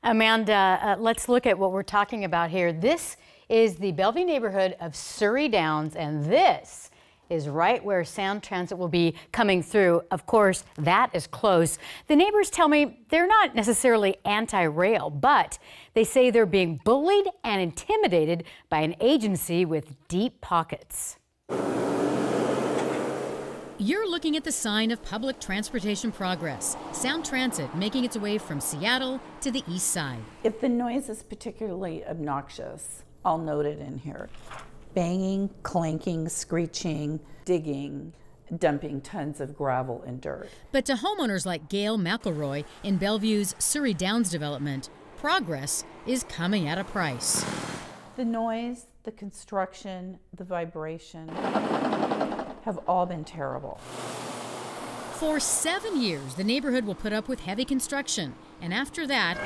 Amanda, let's look at what we're talking about here. This is the Bellevue neighborhood of Surrey Downs, and this is right where Sound Transit will be coming through. Of course, that is close. The neighbors tell me they're not necessarily anti-rail, but they say they're being bullied and intimidated by an agency with deep pockets. You're looking at the sign of public transportation progress. Sound Transit making its way from Seattle to the east side. If the noise is particularly obnoxious, I'll note it in here. Banging, clanking, screeching, digging, dumping tons of gravel and dirt. But to homeowners like Gail McElroy in Bellevue's Surrey Downs development, progress is coming at a price. The noise, the construction, the vibration have all been terrible. For 7 years, the neighborhood will put up with heavy construction, and after that,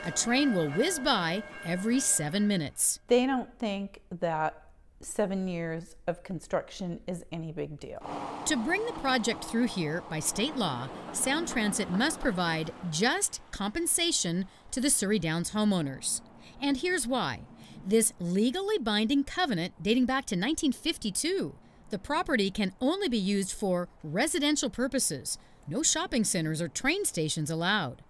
a train will whiz by every 7 minutes. They don't think that 7 years of construction is any big deal. To bring the project through here by state law, Sound Transit must provide just compensation to the Surrey Downs homeowners. And here's why. This legally binding covenant dating back to 1952. The property can only be used for residential purposes. No shopping centers or train stations allowed.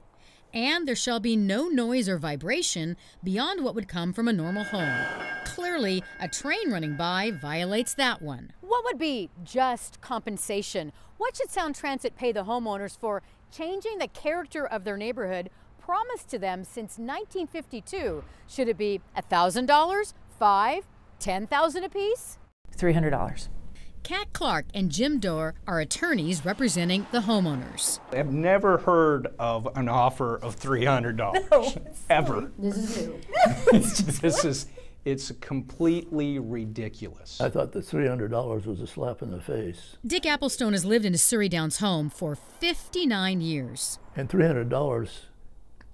And there shall be no noise or vibration beyond what would come from a normal home. Clearly, a train running by violates that one. What would be just compensation? What should Sound Transit pay the homeowners for changing the character of their neighborhood promised to them since 1952? Should it be $1,000, $5,000, $10,000 apiece? $300. Kat Clark and Jim Dorr are attorneys representing the homeowners. I've never heard of an offer of $300 ever. This is new. It's completely ridiculous. I thought the $300 was a slap in the face. Dick Applestone has lived in his Surrey Downs home for 59 years. And $300,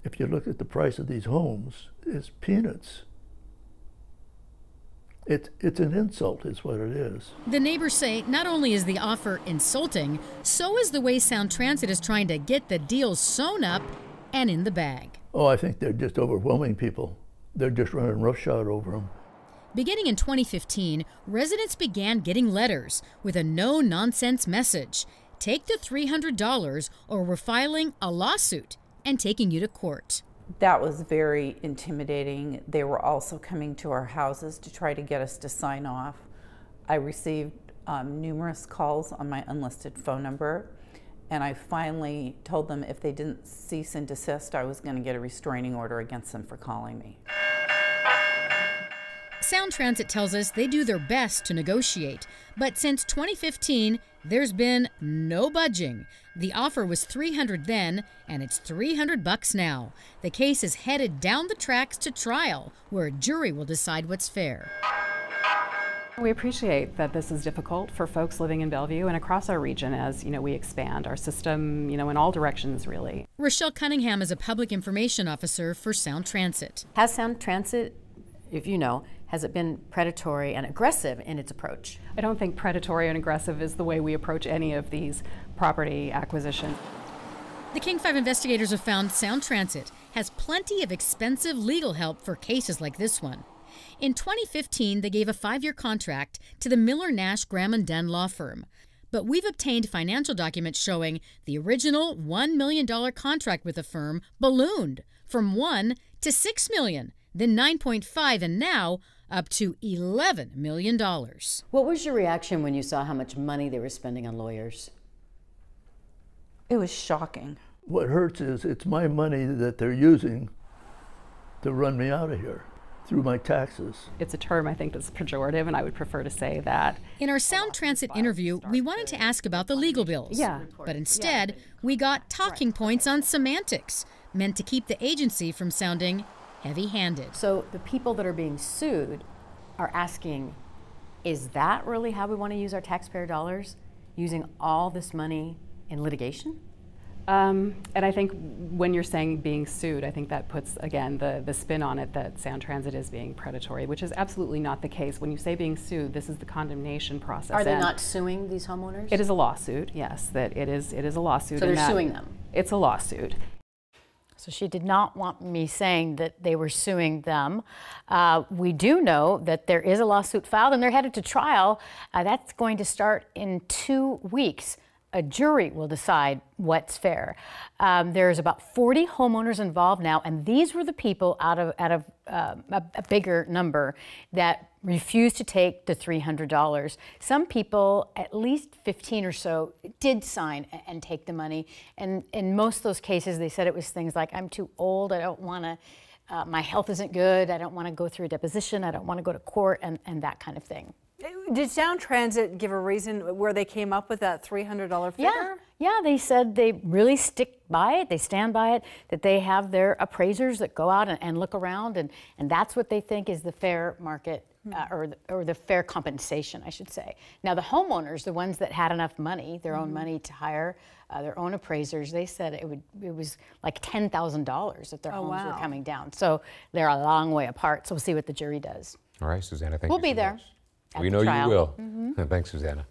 if you look at the price of these homes, is peanuts. It's an insult, is what it is. The neighbors say not only is the offer insulting, so is the way Sound Transit is trying to get the deal sewn up and in the bag. Oh, I think they're just overwhelming people. They're just running roughshod over them. Beginning in 2015, residents began getting letters with a no-nonsense message. Take the $300 or we're filing a lawsuit and taking you to court. That was very intimidating. They were also coming to our houses to try to get us to sign off. I received numerous calls on my unlisted phone number, and I finally told them if they didn't cease and desist, I was going to get a restraining order against them for calling me. Sound Transit tells us they do their best to negotiate, but since 2015, there's been no budging. The offer was $300 then, and it's $300 now. The case is headed down the tracks to trial, where a jury will decide what's fair. We appreciate that this is difficult for folks living in Bellevue and across our region as we expand our system, in all directions, really. Rochelle Cunningham is a public information officer for Sound Transit. Has Sound Transit, if you know, has it been predatory and aggressive in its approach? I don't think predatory and aggressive is the way we approach any of these property acquisitions. The King 5 investigators have found Sound Transit has plenty of expensive legal help for cases like this one. In 2015, they gave a 5-year contract to the Miller Nash Graham & Dunn law firm. But we've obtained financial documents showing the original $1 million contract with the firm ballooned from $1 to $6 million, then $9.5, and now up to $11 million. What was your reaction when you saw how much money they were spending on lawyers? It was shocking. What hurts is it's my money that they're using to run me out of here through my taxes. It's a term I think that's pejorative, and I would prefer to say that. In our Sound Transit interview, we wanted to ask about the legal bills. But instead, we got talking points on semantics, meant to keep the agency from sounding heavy-handed. So the people that are being sued are asking, is that really how we want to use our taxpayer dollars? Using all this money in litigation? And I think when you're saying being sued, I think that puts, again, the spin on it that Sound Transit is being predatory, which is absolutely not the case. When you say being sued, this is the condemnation process. Are they not suing these homeowners? It is a lawsuit, yes, that it is a lawsuit. So they're suing them? It's a lawsuit. So she did not want me saying that they were suing them. We do know that there is a lawsuit filed and they're headed to trial. That's going to start in 2 weeks. A jury will decide what's fair. There's about 40 homeowners involved now, and these were the people out of a bigger number that refused to take the $300. Some people, at least 15 or so, did sign and take the money. And in most of those cases, they said it was things like, I'm too old, I don't want to, my health isn't good, I don't want to go through a deposition, I don't want to go to court, and that kind of thing. Did Sound Transit give a reason where they came up with that $300 figure? Yeah, they said they really stick by it, they stand by it, that they have their appraisers that go out and look around, and that's what they think is the fair market, or the fair compensation, I should say. Now the homeowners, the ones that had enough money, their own money to hire their own appraisers, they said it was like $10,000 that their homes were coming down. So they're a long way apart, so we'll see what the jury does. All right, Susannah, thank you. We'll be there. We know you will. Thanks, Susannah.